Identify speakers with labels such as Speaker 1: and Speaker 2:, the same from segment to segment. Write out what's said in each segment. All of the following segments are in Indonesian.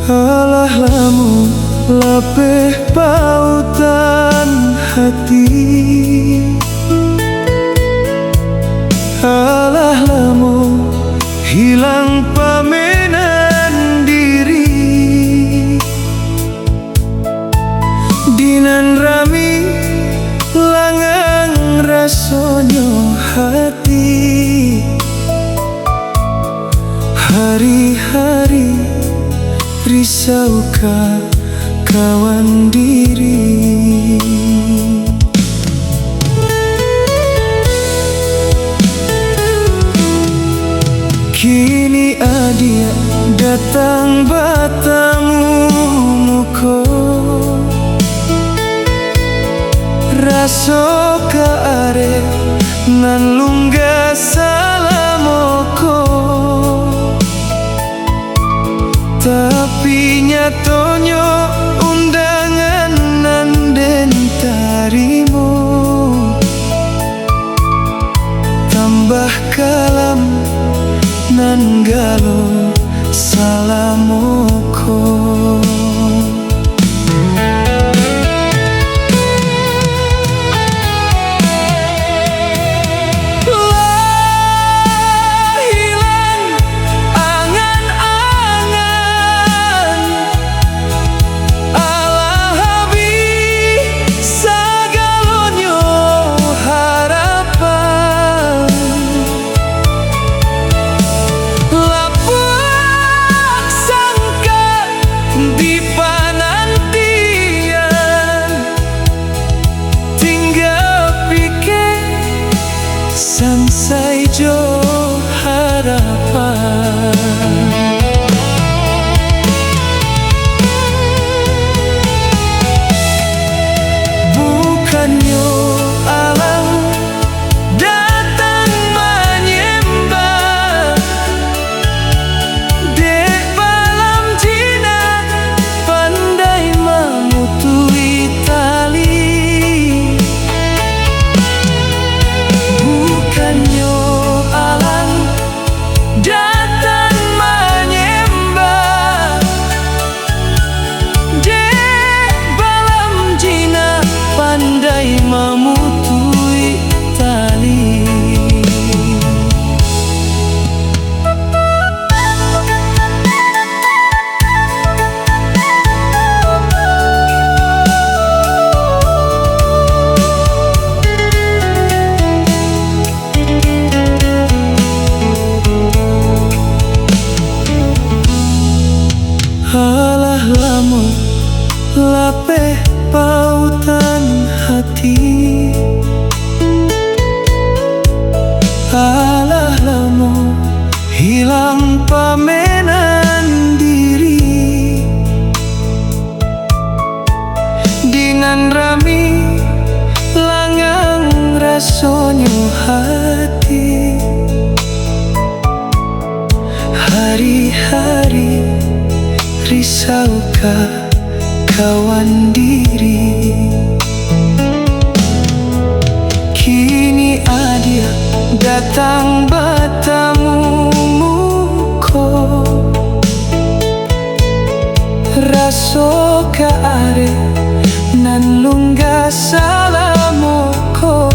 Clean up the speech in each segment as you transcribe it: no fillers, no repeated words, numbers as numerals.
Speaker 1: Alah lamun lapeh pautan hati, alah lamun hilang pamenan diri. Dinan rami langang rasonyo hati, hari-hari risau kawan diri. Kini adia datang batamu muko, raso ka are nan lungga salamoko. Tapi nyatonyo undangan nanden tarimo, tambah kalam nan galo salamoko. Sansai jo harapan, bukannya alam datang menyembah, dek balam jina pandai memutui tali. Bukannya alam datang menyembah, dek balam jina pandai memutui tali. Alah lamun lapeh pautan hati, alah lamun hilang pamenan diri. Dinan rami langang rasonyo hati, hari-hari risau kawan diri. Kini adia datang batamu muko, raso ka are nan lungga salamoko.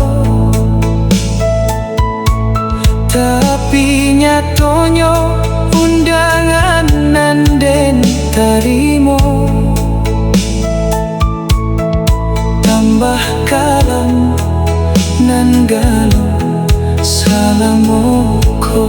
Speaker 1: Tapi nyatonyo undangan nanden tarimo, tambah kalam nan galo salamoko.